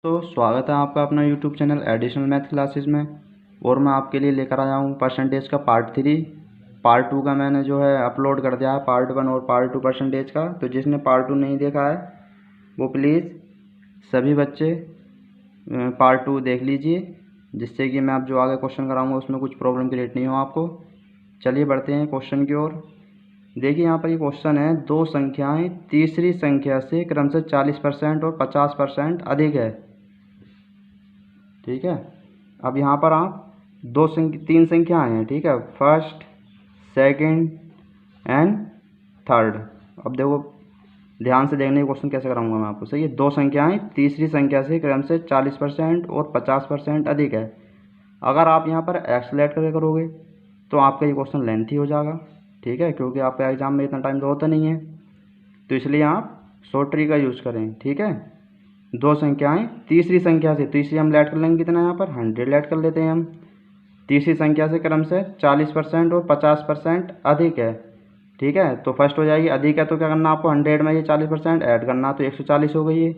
तो स्वागत है आपका अपना YouTube channel additional math classes में। और मैं आपके लिए लेकर आया हूँ परसेंटेज का पार्ट 3। पार्ट 2 का मैंने जो है अपलोड कर दिया है, पार्ट 1 और पार्ट 2 परसेंटेज का। तो जिसने पार्ट 2 नहीं देखा है वो प्लीज़ सभी बच्चे पार्ट 2 देख लीजिए, जिससे कि मैं अब जो आगे क्वेश्चन कराऊँगा उसमें कुछ प्रॉब्लम क्रिएट नहीं हो आपको। चलिए बढ़ते हैं क्वेश्चन की ओर। देखिए यहाँ पर ये क्वेश्चन है, दो संख्याएँ तीसरी संख्या से क्रमशः 40% और 50% अधिक है। ठीक है, अब यहाँ पर आप तीन संख्याएँ हैं। ठीक है, फर्स्ट, सेकंड एंड थर्ड। अब देखो ध्यान से देखने के क्वेश्चन कैसे कराऊंगा मैं आपको। सही है, दो संख्याएँ तीसरी संख्या से क्रम से 40% और 50% अधिक है। अगर आप यहाँ पर एक्सलेट करके करोगे तो आपका ये क्वेश्चन लेंथी हो जाएगा। ठीक है, क्योंकि आपका एग्जाम में इतना टाइम तो होता नहीं है, तो इसलिए आप शॉर्ट ट्री का यूज़ करें। ठीक है, दो संख्याएं तीसरी संख्या से, तीसरी हम ऐड कर लेंगे कितना, यहाँ पर 100 ऐड कर लेते हैं हम। तीसरी संख्या से क्रम से 40% और 50% अधिक है। ठीक है, तो फर्स्ट हो जाएगी अधिक है, तो क्या करना आपको 100 में ये 40% ऐड करना, तो 140 हो गई है।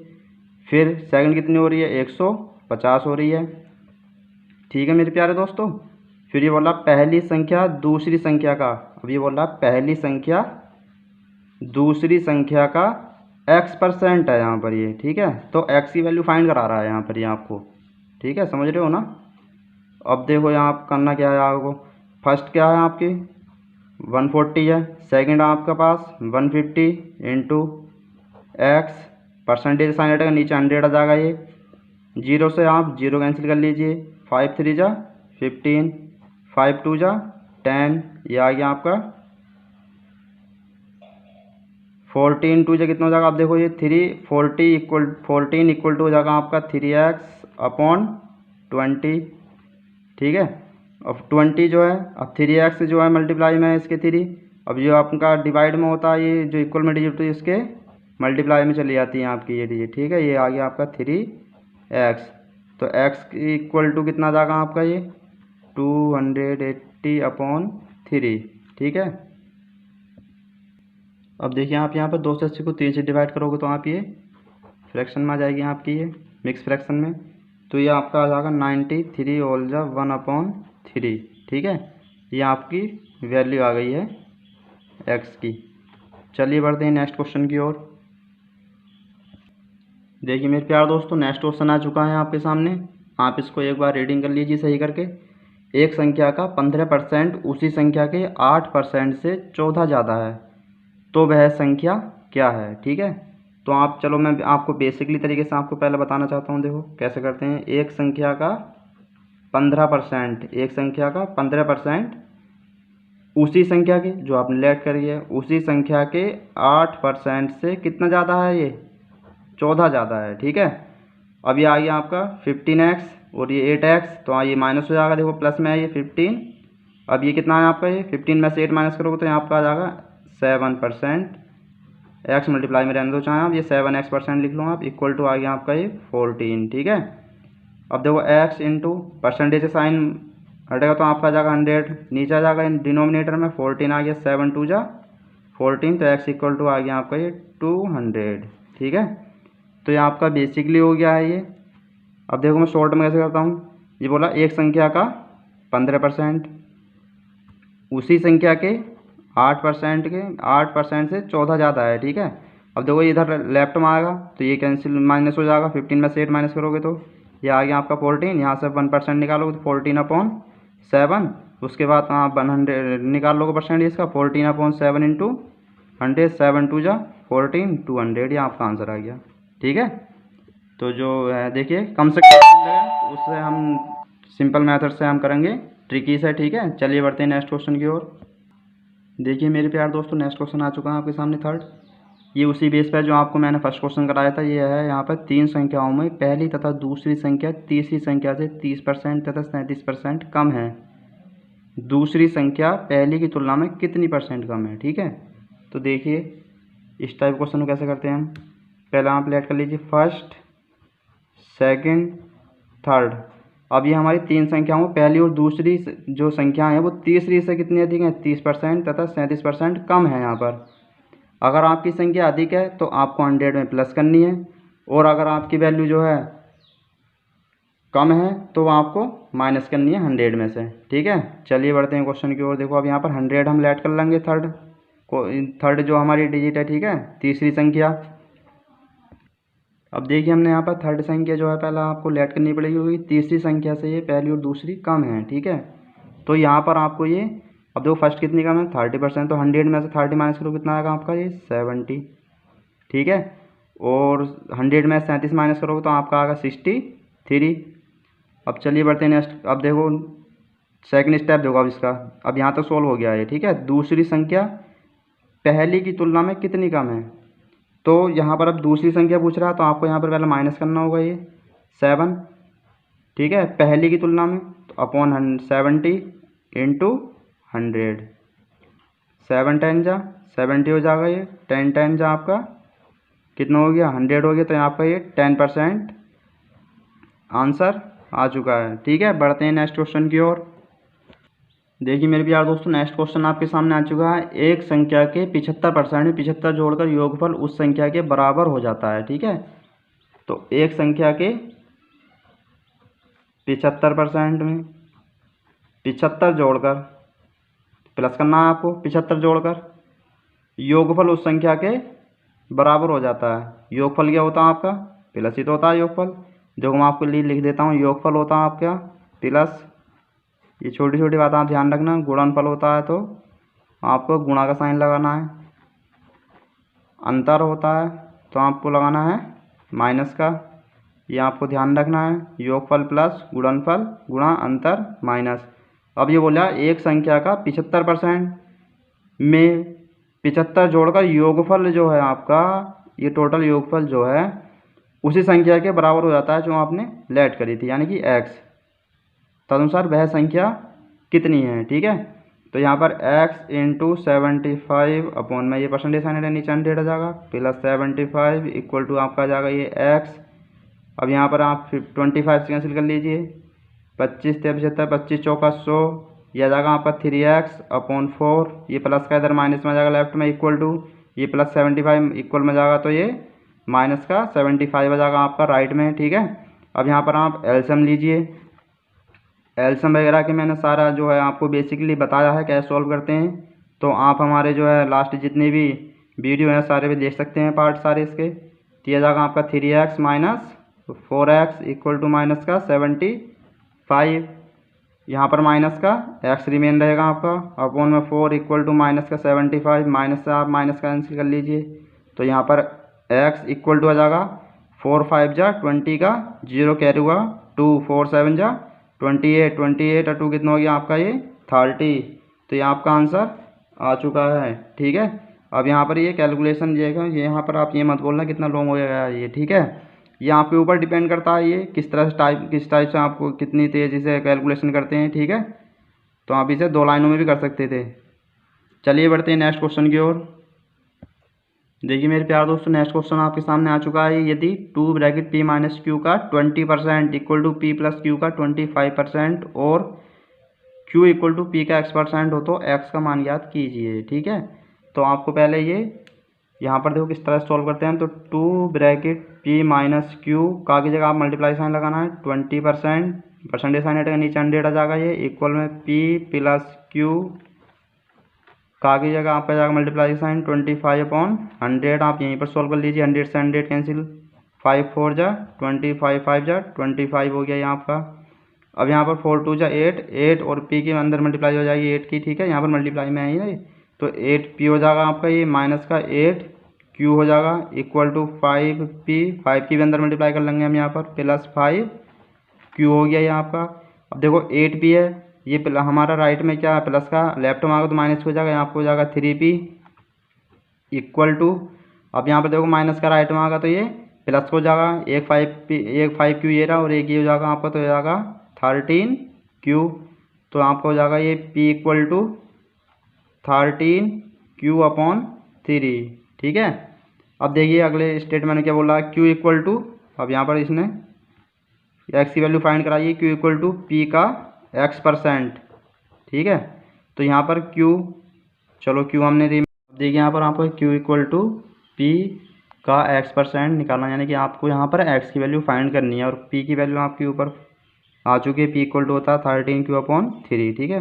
फिर सेकंड कितनी हो रही है, 150 हो रही है। ठीक है मेरे प्यारे दोस्तों, फिर ये बोला पहली संख्या दूसरी संख्या का। अब ये बोला पहली संख्या दूसरी संख्या का x% है यहाँ पर ये। ठीक है, तो x की वैल्यू फाइंड करा रहा है यहाँ पर ये आपको। ठीक है, समझ रहे हो ना। अब देखो यहाँ आप करना क्या है आपको। फर्स्ट क्या है आपकी 140 है, सेकंड आपका पास 150 इंटू एक्स, परसेंटेज साइन हटेगा, नीचे 100 आ जाएगा। ये जीरो से आप जीरो कैंसिल कर लीजिए, 5 3 जा 15, 5 2 जा 10, ये आ गया आपका 14 2 जा कितना हो जाएगा। आप देखो ये 14 इक्वल टू हो जाएगा आपका 3x/20। ठीक है, अब 20 जो है, अब 3x जो है मल्टीप्लाई में इसके 3। अब जो आपका डिवाइड में होता है ये जो इक्वल में डिजिट होती है इसके मल्टीप्लाई में चली जाती है आपकी ये डिजिट। ठीक है, ये आ गया आपका 3x। तो x इक्वल टू कितना जाएगा आपका ये 280/3। ठीक है, अब देखिए आप यहाँ पर 2 से 80 को 3 से डिवाइड करोगे तो आप ये फ्रैक्शन में आ जाएगी आपकी, ये मिक्स फ्रैक्शन में। तो ये आपका आ जाएगा 93 होल जा 1/3। ठीक है, ये आपकी वैल्यू आ गई है x की। चलिए बढ़ते हैं नेक्स्ट क्वेश्चन की ओर। देखिए मेरे प्यारे दोस्तों, नेक्स्ट क्वेश्चन आ चुका है आपके सामने। आप इसको एक बार रीडिंग कर लीजिए सही करके। एक संख्या का 15% उसी संख्या के 8% से 14 ज़्यादा है, तो वह संख्या क्या है। ठीक है, तो आप चलो मैं आपको बेसिकली तरीके से आपको पहले बताना चाहता हूँ। देखो कैसे करते हैं। एक संख्या का 15%, एक संख्या का 15% उसी संख्या के, जो आपने लेट करी है, उसी संख्या के 8% से कितना ज़्यादा है, ये 14 ज़्यादा है। ठीक है, अब ये आ गया आपका 15x और ये 8x, तो ये माइनस हो जाएगा। देखो प्लस में है ये 15। अब ये कितना है आपका, ये 15 में से 8 माइनस करोगे तो यहाँ आपका आ जाएगा 7%। एक्स मल्टीप्लाई में रहने दो चाहे आप, ये 7x% लिख लो आप, इक्वल टू आ गया आपका ये 14। ठीक है, अब देखो x इंटू परसेंटेज से साइन हटेगा तो आपका आ जाएगा 100, नीचे आ जाएगा डिनोमिनेटर में 14 आ गया, 7 2 जा 14, तो x इक्वल टू आ गया आपका ये 200। ठीक है, तो ये आपका बेसिकली हो गया है ये। अब देखो मैं शॉर्ट में कैसे करता हूँ। ये बोला एक संख्या का 15% उसी संख्या के 8% से 14 ज़्यादा है। ठीक है, अब देखो इधर लेफ्ट में आएगा तो ये कैंसिल माइनस हो जाएगा, 15 में से 8 माइनस करोगे तो ये आ गया आपका 14। यहाँ से 1% निकालोगे तो 14/7। उसके बाद आप 100 निकाल लोगे परसेंट इसका, 14/7 इंटू 100, 7 2 जा 14, 200, ये आपका आंसर आ गया। ठीक है, तो जो है देखिए कम से कम उससे हम सिंपल मेथड से हम करेंगे ट्रिकी से। ठीक है, चलिए बढ़ते हैं नेक्स्ट क्वेश्चन की ओर। देखिए मेरे प्यारे दोस्तों, नेक्स्ट क्वेश्चन आ चुका है आपके सामने थर्ड। ये उसी बेस पर जो आपको मैंने फर्स्ट क्वेश्चन कराया था। ये है यहाँ पर तीन संख्याओं में पहली तथा दूसरी संख्या तीसरी संख्या से 30% तथा 37% कम है। दूसरी संख्या पहली की तुलना में कितनी % कम है। ठीक है, तो देखिए इस टाइप क्वेश्चन को कैसे करते हैं हम। पहले आप लेट कर लीजिए फर्स्ट, सेकंड, थर्ड। अब ये हमारी तीन संख्याओं में पहली और दूसरी जो संख्या है वो तीसरी से कितनी अधिक है, 30% तथा 37% कम है। यहाँ पर अगर आपकी संख्या अधिक है तो आपको 100 में प्लस करनी है, और अगर आपकी वैल्यू जो है कम है तो आपको माइनस करनी है 100 में से, ठीक है। चलिए बढ़ते हैं क्वेश्चन की ओर। देखो अब यहाँ पर 100 हम लेट कर लेंगे थर्ड को, थर्ड जो हमारी डिजिट है, ठीक है, तीसरी संख्या। अब देखिए हमने यहाँ पर थर्ड संख्या जो है पहला आपको लेट करनी पड़ेगी, क्योंकि तीसरी संख्या से ये पहली और दूसरी कम है, ठीक है। तो यहाँ पर आपको ये, अब देखो फर्स्ट कितनी कम है 30%, तो 100 में से 30 माइनस करो कितना आएगा आपका ये 70, ठीक है। और 100 में 37 माइनस करोगे तो आपका आएगा 63। अब चलिए बढ़ते हैं नेक्स्ट। अब देखो सेकंड स्टेप देखो अब इसका, अब यहाँ तक सोल्व हो गया है, ठीक है। दूसरी संख्या पहली की तुलना में कितनी कम है, तो यहाँ पर अब दूसरी संख्या पूछ रहा है तो आपको यहाँ पर पहले माइनस करना होगा ये 7, ठीक है, पहली की तुलना में। तो अपॉन 70 इंटू 100, 7 10 जा 70 हो जाएगा, ये 10 10 जा आपका कितना हो गया 100 हो गया। तो आपका ये 10% आंसर आ चुका है, ठीक है। बढ़ते हैं नेक्स्ट क्वेश्चन की ओर। देखिए मेरे प्यारे दोस्तों, नेक्स्ट क्वेश्चन आपके सामने आ चुका है। एक संख्या के 75% में 75 जोड़कर योगफल उस संख्या के बराबर हो जाता है, ठीक है। तो एक संख्या के 75% में 75 जोड़कर, प्लस करना है आपको, 75 जोड़कर योगफल उस संख्या के बराबर हो जाता है। योगफल क्या होता है आपका, प्लस ही तो होता है योगफल। देखो मैं आपके लिए लिख देता हूँ, योगफल होता है आपका प्लस, ये छोटी छोटी बात आप ध्यान रखना। गुणनफल होता है तो आपको गुणा का साइन लगाना है। अंतर होता है तो आपको लगाना है माइनस का, ये आपको ध्यान रखना है। योगफल प्लस गुणनफल गुणा अंतर माइनस। अब ये बोला एक संख्या का 75% में 75 जोड़कर योगफल जो है आपका, ये टोटल योगफल जो है उसी संख्या के बराबर हो जाता है जो आपने लेट करी थी, यानी कि x। तदनुसार वह संख्या कितनी है, ठीक है। तो यहाँ पर x इंटू 75 अपॉन में ये परसेंटेज साइन है नीचे 100 आ जाएगा, प्लस 75 इक्वल टू आपका आ जाएगा ये x। अब यहाँ पर आप 25 से कैंसिल कर लीजिए, 25 से 75, 25 चौका 100, यह आ जाएगा आपका 3x अपॉन 4, ये प्लस का इधर माइनस में आ जाएगा लेफ्ट में, इक्वल टू ये प्लस 75 इक्वल में जाएगा तो ये माइनस का 75 आ जाएगा आपका राइट में, ठीक है। अब यहाँ पर आप एलसीएम लीजिए। एलसीएम वगैरह के मैंने सारा जो है आपको बेसिकली बताया है कैसे सॉल्व करते हैं, तो आप हमारे जो है लास्ट जितने भी वीडियो हैं सारे भी देख सकते हैं पार्ट सारे इसके। तो यह जाएगा आपका 3x minus 4x equal to minus का 75, यहाँ पर माइनस का x रिमेन रहेगा आपका, अपॉन में 4 इक्वल टू माइनस का 75, माइनस से आप माइनस का कैंसिल कर लीजिए। तो यहाँ पर x इक्वल टू आ जाएगा 4 5 जा 20 का 0 कैरी हुआ 2, 4 7 जा 28, 28 और 2 कितना हो गया आपका ये 30। तो ये आपका आंसर आ चुका है, ठीक है। अब यहाँ पर ये कैलकुलेशन ये यहाँ पर आप ये मत बोलना कितना लॉन्ग हो गया ये, ठीक है। ये आपके ऊपर डिपेंड करता है ये किस तरह से किस टाइप से आपको कितनी तेज़ी से कैलकुलेशन करते हैं, ठीक है। तो आप इसे 2 लाइनों में भी कर सकते थे। चलिए बढ़ते हैं नेक्स्ट क्वेश्चन की ओर। देखिए मेरे प्यारे दोस्तों, नेक्स्ट क्वेश्चन आपके सामने आ चुका है। यदि 2 ब्रैकेट p माइनस क्यू का 20% equal to p plus q का 25% और q इक्वल टू p का x% हो तो x का मान ज्ञात कीजिए, ठीक है। तो आपको पहले ये यहाँ पर देखो किस तरह से सॉल्व करते हैं हम। तो 2 ब्रैकेट p माइनस क्यू का की जगह आप मल्टीप्लाई साइन लगाना है, 20% परसेंटेज साइन हटेगा नीचे 100 आ जाएगा ये, इक्वल में p प्लस क्यू का की जगह आपका जाएगा मल्टीप्लाई साइन 25 अपॉन 100। आप यहीं पर सॉल्व कर लीजिए, 100 से 100 कैंसिल, 5 4 जा 25, 5 जा 25 हो गया यहाँ आपका। अब यहाँ पर 4 2 जा 8, 8 और p के अंदर मल्टीप्लाई हो जाएगी 8 की, ठीक है। यहाँ पर मल्टीप्लाई में आई है तो 8p हो जाएगा आपका ये, माइनस का 8q हो जाएगा इक्वल टू 5p, 5 की भी अंदर मल्टीप्लाई कर लेंगे हम यहाँ पर, प्लस 5q हो गया ये आपका। अब देखो 8p है, ये हमारा राइट में क्या है प्लस का, लेफ्ट में आएगा तो माइनस हो जाएगा, यहाँ आपको हो जाएगा 3p इक्वल टू, अब यहाँ पर देखो माइनस का राइट में आएगा तो ये प्लस हो जाएगा, एक 5q ये रहा और एक ये हो जाएगा आपका, तो हो जाएगा 13q। तो आपका हो जाएगा ये p equal to 13q upon 3, ठीक है। अब देखिए अगले स्टेटमेंट में क्या बोल रहा है, q इक्वल टू, अब यहाँ पर इसने x की वैल्यू फाइंड कराइए, q इक्वल टू p का x%, ठीक है। तो यहाँ पर q, चलो q हमने देखिए यहाँ पर आपको q इक्वल टू p का x% निकालना, यानी कि आपको यहाँ पर x की वैल्यू फाइंड करनी है और p की वैल्यू आपके ऊपर आ चुकी है। पी इक्वल टू होता है 13Q/3, ठीक है।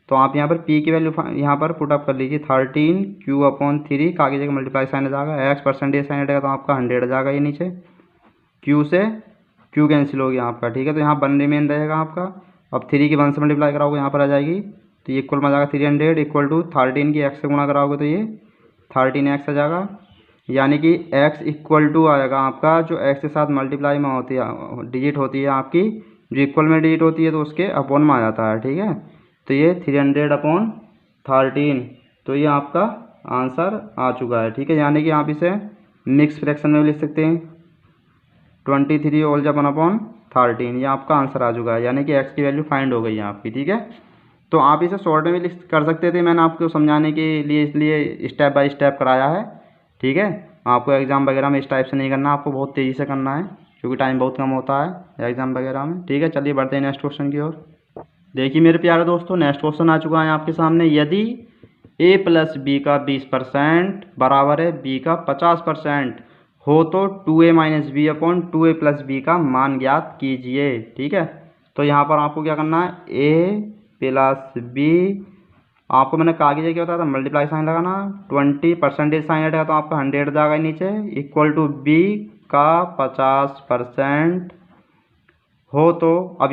तो आप यहाँ पर पी की वैल्यू यहाँ पर पुटअप कर लीजिए, 13Q/3 का आगे जगह मल्टीप्लाई साइन आ जाएगा, एक्स परसेंटेज साइन हटेगा तो आपका 100 आ जाएगा ये नीचे, क्यू से क्यू कैंसिल हो गया आपका, ठीक है। तो यहाँ 1 रिमेन रहेगा आपका। अब 3 की 1 से मल्टीप्लाई कराओगे यहाँ पर आ जाएगी, तो ये इक्वल में आ जाएगा 300 इक्वल टू 13 की एक्स से गुणा कराओगे तो ये 13x आ जाएगा, यानी कि x इक्वल टू आएगा आपका, जो x के साथ मल्टीप्लाई में होती है डिजिट होती है आपकी, जो इक्वल में डिजिट होती है तो उसके अपॉन में आ जाता है, ठीक है। तो ये 300/13, तो ये आपका आंसर आ चुका है, ठीक है। यानी कि आप इसे मिक्स फ्रैक्शन में भी लिख सकते हैं, 23 होल जब 1/13, ये आपका आंसर आ चुका है, यानी कि x की वैल्यू फाइंड हो गई है आपकी, ठीक है। तो आप इसे शॉर्ट में भी कर सकते थे, मैंने आपको समझाने के लिए इसलिए स्टेप बाय स्टेप कराया है, ठीक है। आपको एग्ज़ाम वगैरह में इस टाइप से नहीं करना, आपको बहुत तेज़ी से करना है, क्योंकि टाइम बहुत कम होता है एग्ज़ाम वगैरह में, ठीक है। चलिए बढ़ते हैं नेक्स्ट क्वेश्चन की ओर। देखिए मेरे प्यारे दोस्तों, नेक्स्ट क्वेश्चन आ चुका है आपके सामने। यदि a + b का 20% बराबर है b का 50% हो तो 2a - b/2a + b का मान ज्ञात कीजिए, ठीक है। तो यहाँ पर आपको क्या करना है, a + b, आपको मैंने कागज क्या बताया था, मल्टीप्लाई साइन लगाना, 20% साइन हटेगा तो आपका 100 जाएगा नीचे, इक्वल टू b का 50% हो तो, अब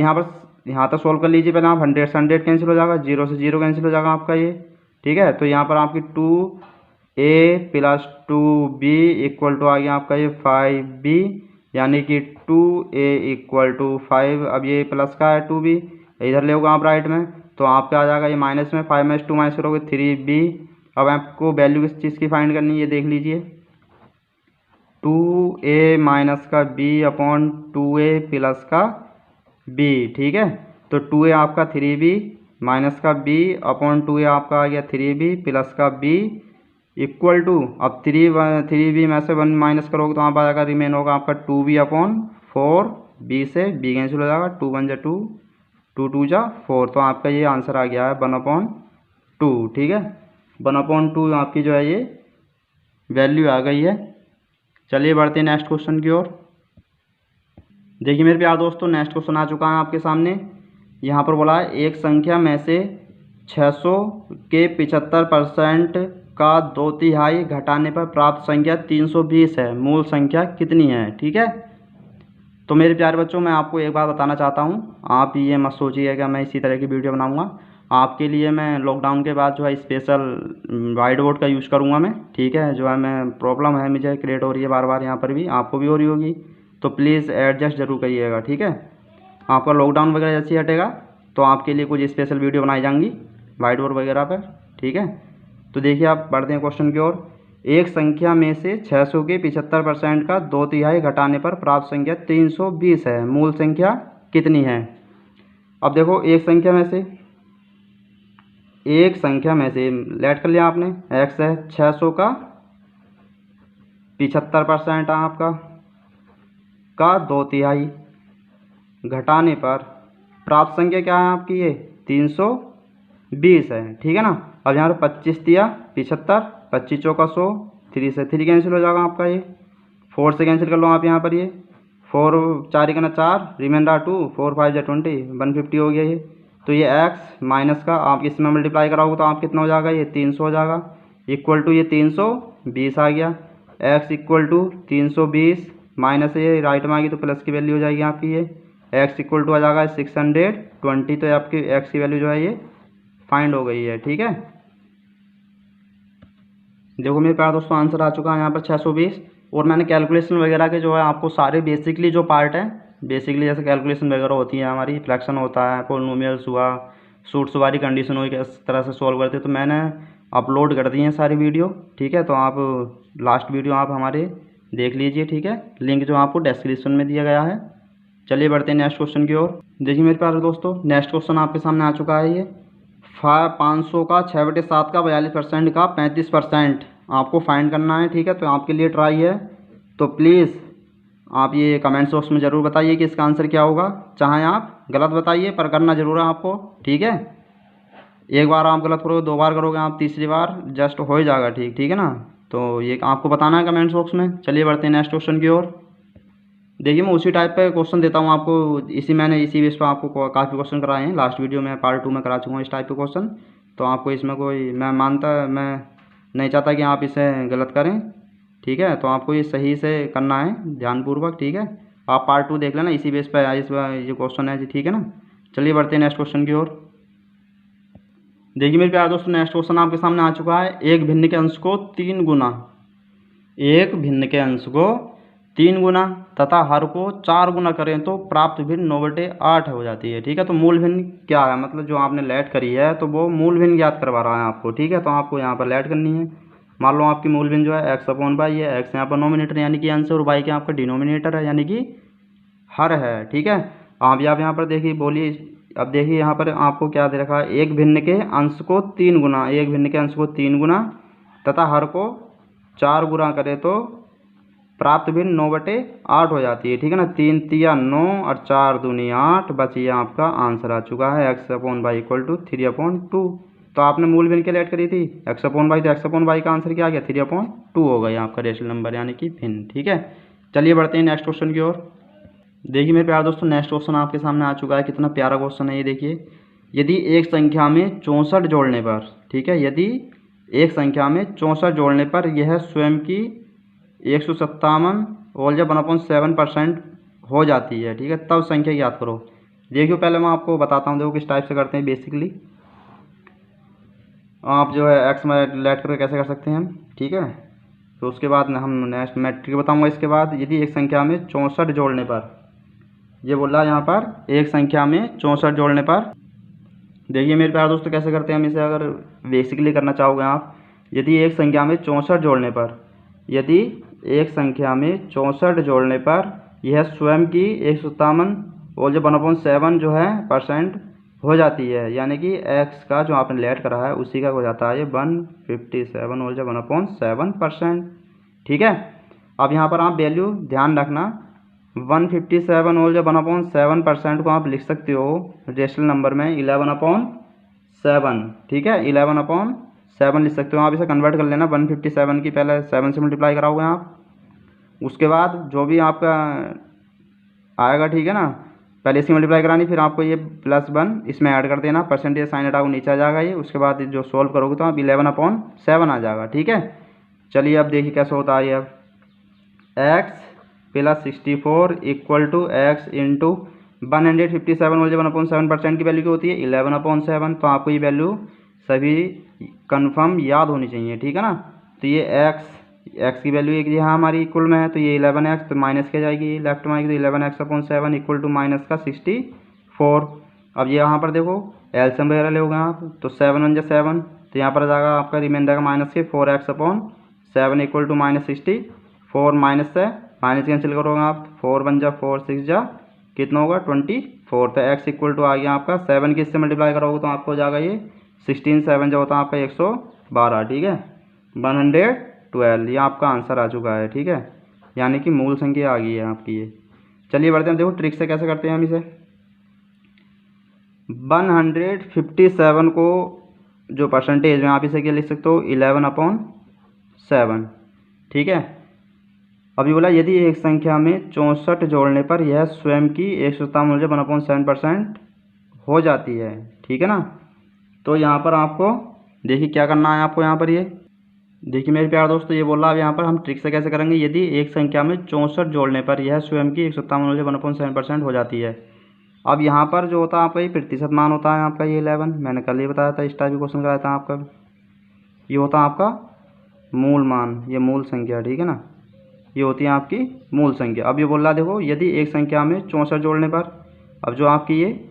यहाँ तक सोल्व कर लीजिए पहले आप, 100 से 100 कैंसिल हो जाएगा, 0 से 0 कैंसिल हो जाएगा आपका ये, ठीक है। तो यहाँ पर आपकी 2a + 2b इक्वल टू आ गया आपका ये 5b, यानी कि 2a = 5, अब ये प्लस का है 2b, इधर ले होगा आप राइट में, तो आपका आ जाएगा ये माइनस में, 5 में 2 माइनस करोगे 3b। अब आपको वैल्यू किस चीज़ की फाइंड करनी है ये देख लीजिए, 2a - का b/2a + का b, ठीक है। तो 2a आपका 3b माइनस का b/2a आपका आ गया 3b प्लस का b इक्वल टू, अब 3b में से 1 माइनस करोगे तो आप आ जाएगा, रिमेन होगा आपका 2b/4, b से b कैंसिल हो जाएगा, 2 1 2, 2 2 4, तो आपका ये आंसर आ गया है 1/2, ठीक है। 1/2 आपकी जो है ये वैल्यू आ गई है। चलिए बढ़ते हैं नेक्स्ट क्वेश्चन की ओर। देखिए मेरे प्यारे दोस्तों, नेक्स्ट क्वेश्चन आ चुका है आपके सामने। यहाँ पर बोला है एक संख्या में से 600 के 75% का 2/3 घटाने पर प्राप्त संख्या 320 है, मूल संख्या कितनी है, ठीक है। तो मेरे प्यारे बच्चों, मैं आपको एक बात बताना चाहता हूँ, आप ये मत सोचिएगा मैं इसी तरह की वीडियो बनाऊँगा। आपके लिए मैं लॉकडाउन के बाद जो है स्पेशल वाइट बोर्ड का यूज़ करूँगा मैं, ठीक है। जो है मैं प्रॉब्लम है मुझे क्रिएट हो रही है बार बार, यहाँ पर भी आपको भी हो रही होगी, तो प्लीज़ एडजस्ट ज़रूर करिएगा, ठीक है। आपका लॉकडाउन वगैरह जैसे हटेगा तो आपके लिए कुछ स्पेशल वीडियो बनाई जाएंगी वाइट बोर्ड वगैरह पर, ठीक है। तो देखिए आप बढ़ते हैं क्वेश्चन की ओर। एक संख्या में से 600 के 75% का 2/3 घटाने पर प्राप्त संख्या 320 है, मूल संख्या कितनी है। अब देखो एक संख्या में से लेट कर लिया आपने, x है 600 का 75% आपका का 2/3 घटाने पर प्राप्त संख्या क्या है आपकी, ये 320 है, ठीक है ना। अब यहाँ पर 25 दिया 75, 25 चौका 100, 3 से 3 कैंसिल हो जाएगा आपका ये, 4 से कैंसिल कर लो आप यहाँ पर, ये 4 4 का 4, रिमाइंडर 2, 4 5 20, 150 हो गया ये। तो ये x माइनस का आप इसमें मल्टीप्लाई कराओगे तो आप कितना हो जाएगा, ये 300 हो जाएगा, इक्वल टू ये 320 आ गया, x इक्वल टू 320 माइनस ये राइट में आ गई तो प्लस की वैल्यू हो जाएगी आपकी, ये x इक्वल टू आ जाएगा 620, तो आपकी x की वैल्यू जो है ये फाइंड हो गई है, ठीक है। देखो मेरे प्यारे दोस्तों, आंसर आ चुका है यहाँ पर 620, और मैंने कैलकुलेशन वगैरह के जो है आपको सारे बेसिकली जो पार्ट है, बेसिकली जैसे कैलकुलेशन वगैरह होती है हमारी, फ्रैक्शन होता है, पोलिनोमियल्स हुआ, सूट्स वाली कंडीशन हुई, किस तरह से सॉल्व करते हैं, तो मैंने अपलोड कर दी हैं सारी वीडियो, ठीक है। तो आप लास्ट वीडियो आप हमारे देख लीजिए, ठीक है। लिंक जो आपको डिस्क्रिप्शन में दिया गया है। चलिए बढ़ते हैं नेक्स्ट क्वेश्चन की ओर। देखिए मेरे प्यारे दोस्तों, नेक्स्ट क्वेश्चन आपके सामने आ चुका है। ये 500 का 6/7 का 42% का 35% आपको फाइंड करना है, ठीक है। तो आपके लिए ट्राई है, तो प्लीज़ आप ये कमेंट्स बॉक्स में ज़रूर बताइए कि इसका आंसर क्या होगा। चाहे आप गलत बताइए पर करना ज़रूर है आपको, ठीक है। एक बार आप गलत करोगे, 2 बार करोगे आप, तीसरी बार जस्ट हो ही जाएगा, ठीक है ना। तो ये आपको बताना है कमेंट्स बॉक्स में। चलिए बढ़ते हैं नेक्स्ट क्वेश्चन की ओर। देखिए मैं उसी टाइप पे क्वेश्चन देता हूँ आपको, मैंने इसी बेस पर आपको काफ़ी क्वेश्चन कराए हैं। लास्ट वीडियो में पार्ट 2 में करा चुका हूँ इस टाइप के क्वेश्चन। तो आपको इसमें कोई मैं नहीं चाहता कि आप इसे गलत करें, ठीक है। तो आपको ये सही से करना है ध्यानपूर्वक, ठीक है। आप पार्ट 2 देख लेना, इसी बेस पर ये क्वेश्चन है जी, ठीक है ना। चलिए बढ़ते हैं नेक्स्ट क्वेश्चन की ओर। देखिए मेरे प्यारे दोस्तों, नेक्स्ट क्वेश्चन आपके सामने आ चुका है। एक भिन्न के अंश को 3 गुना, एक भिन्न के अंश को 3 गुना तथा हर को 4 गुना करें तो प्राप्त भिन्न 9/8 हो जाती है, ठीक है। तो मूल भिन्न क्या है, मतलब जो आपने लेट करी है तो वो मूल भिन्न ज्ञात करवा रहा है आपको, ठीक है। तो आपको यहाँ पर लेट करनी है। मान लो आपकी मूल भिन्न जो है x/y है, x यहाँ पर नोमिनेटर यानी कि अंश, और y के आपका डिनोमिनेटर है यानी कि हर है, ठीक है। आप यहाँ पर देखिए, बोलिए। अब देखिए यहाँ पर आपको क्या दे रखा है, एक भिन्न के अंश को 3 गुना, एक भिन्न के अंश को 3 गुना तथा हर को 4 गुना करे तो प्राप्त भिन्न 9/8 हो जाती है, ठीक है ना। 3 तिया 9 और 4 दूनी 8, बस ये आपका आंसर आ चुका है x/y = 3/2। तो आपने मूल भिन्न के लेट करी थी x/y, तो x/y का आंसर क्या आ गया, 3/2 हो गया आपका रेशनल नंबर यानी कि भिन्न, ठीक है। चलिए बढ़ते हैं नेक्स्ट क्वेश्चन की ओर। देखिए मेरे प्यारे दोस्तों, नेक्स्ट क्वेश्चन आपके सामने आ चुका है। कितना प्यारा क्वेश्चन है ये, देखिए। यदि एक संख्या में 64 जोड़ने पर, ठीक है, यदि एक संख्या में 64 जोड़ने पर यह स्वयं की 157 होल जब 1/7% हो जाती है, ठीक है, तब संख्या याद करो। देखिए पहले मैं आपको बताता हूँ, देखो किस टाइप से करते हैं। बेसिकली आप जो है एक्स में लेट करके कैसे कर सकते हैं हम, ठीक है। तो उसके बाद हम नेक्स्ट मैं ट्रिक बताऊँगा। इसके बाद यदि एक संख्या में 64 जोड़ने पर, ये बोल रहा है यहाँ पर एक संख्या में 64 जोड़ने पर, देखिए मेरे प्यारे दोस्तों कैसे करते हैं हम इसे, अगर बेसिकली करना चाहोगे आप। यदि एक संख्या में 64 जोड़ने पर, यदि एक संख्या में 64 जोड़ने पर यह स्वयं की 157 और जो 1/7 जो है परसेंट हो जाती है, यानी कि x का जो आपने लेट करा है उसी का हो जाता है ये 157 और जो 1/7%, ठीक है। अब यहाँ पर आप वैल्यू ध्यान रखना, 157 और जो 1/7% को आप लिख सकते हो रेशनल नंबर में 11/7, ठीक है। 11/7 लिख सकते हो आप। इसे कन्वर्ट कर लेना, 157 की पहले 7 से मल्टीप्लाई कराओगे आप, उसके बाद जो भी आपका आएगा, ठीक है ना। पहले इसकी मल्टीप्लाई करानी, फिर आपको ये +1 इसमें ऐड कर देना, परसेंटेज साइन हटाओ, नीचे आ जाएगा ये। उसके बाद जो सोल्व करोगे तो आप 11/7 आ जाएगा, ठीक है। चलिए अब देखिए कैसे होता है ये। अब x + 64 = x इंटू 157 और जो 1/7% की वैल्यू की होती है 11/7। तो आपको ये वैल्यू सभी कन्फर्म याद होनी चाहिए, ठीक है ना। तो ये x की वैल्यू एक यहाँ हमारी इक्वल में है, तो ये 11x, तो माइनस किया जाएगी लेफ्ट में आएगी, तो 11x/7 = माइनस का 64। अब ये यहाँ पर देखो एलसीएम वगैरह लोगे आप, तो 7 × 7, तो यहाँ पर आ जाएगा आपका रिमाइंडर का माइनस के 4x/7 = -64, माइनस से माइनस कैंसिल करोगे आप, 4 × 1 = 4, 6 × कितना होगा 24। तो x = आ गया आपका 7 की इससे मल्टीप्लाई करोगे तो आपको हो जाएगा ये 16, 7 जो होता है आपका 112, ठीक है, 112, ये आपका आंसर आ चुका है, ठीक है। यानी कि मूल संख्या आ गई है आपकी ये। चलिए बढ़ते हैं, देखो ट्रिक से कैसे करते हैं हम इसे। 157 को जो परसेंटेज में आप इसे क्या लिख सकते हो, 11/7, ठीक है। अभी बोला यदि एक संख्या में 64 जोड़ने पर यह स्वयं की 157 1/7% हो जाती है, ठीक है ना। तो यहाँ पर आपको देखिए क्या करना है आपको यहाँ पर, ये देखिए मेरे प्यारे दोस्तों, ये बोल रहा है अब यहाँ पर हम ट्रिक से कैसे करेंगे। यदि एक संख्या में 64 जोड़ने पर यह स्वयं की 157 1/7% हो जाती है। अब यहाँ पर जो होता है आपका ये प्रतिशत मान होता है आपका ये 11, मैंने कल ही बताया था, इस टाइप का क्वेश्चन कराया था आपका। ये होता है आपका मूल मान, ये मूल संख्या, ठीक है ना, ये होती है आपकी मूल संख्या। अब ये बोल रहा है देखो यदि एक संख्या में 64 जोड़ने पर, अब जो आपकी ये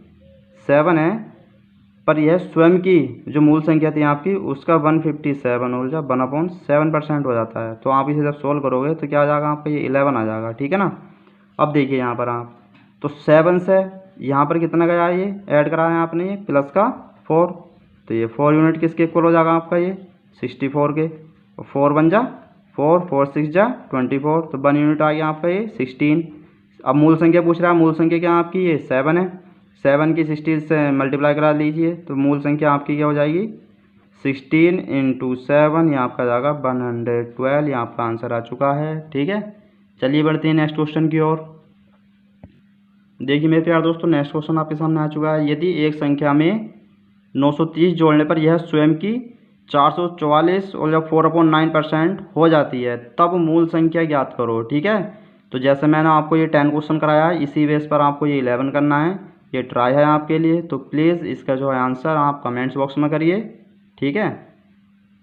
7 है पर यह स्वयं की जो मूल संख्या थी आपकी उसका 157 और जब 1/7% हो जाता है, तो आप इसे जब सोल्व करोगे तो क्या आ जाएगा आपका ये 11 आ जाएगा, ठीक है ना। अब देखिए यहाँ पर आप, तो 7 से यहाँ पर कितना गया, ये ऐड करा है आपने ये प्लस का 4, तो ये 4 यूनिट किसके इक्वल हो जाएगा आपका ये 64 के, 4 × 1 = 4, 4 × 6 = 24, तो 1 यूनिट आ गया आपका ये 16। अब मूल संख्या पूछ रहा है, मूल संख्या क्या आपकी ये 7 है, 7 की 60 से मल्टीप्लाई करा लीजिए, तो मूल संख्या आपकी क्या हो जाएगी 16 × 7, ये आपका जाएगा 112, ये आपका आंसर आ चुका है, ठीक है। चलिए बढ़ते हैं नेक्स्ट क्वेश्चन की ओर। देखिए मेरे प्यारे दोस्तों, नेक्स्ट क्वेश्चन आपके सामने आ चुका है। यदि एक संख्या में 930 जोड़ने पर यह स्वयं की 444 और 4/9% हो जाती है, तब मूल संख्या ज्ञात करो। ठीक है, तो जैसे मैंने आपको ये 10 क्वेश्चन कराया है, इसी बेस पर आपको ये 11 करना है। ये ट्राई है आपके लिए, तो प्लीज़ इसका जो है आंसर आप कमेंट्स बॉक्स में करिए। ठीक है,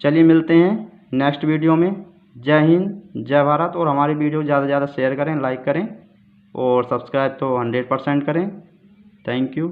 चलिए मिलते हैं नेक्स्ट वीडियो में। जय हिंद, जय भारत। और हमारी वीडियो ज़्यादा से ज़्यादा शेयर करें, लाइक करें और सब्सक्राइब तो 100% करें। Thank you.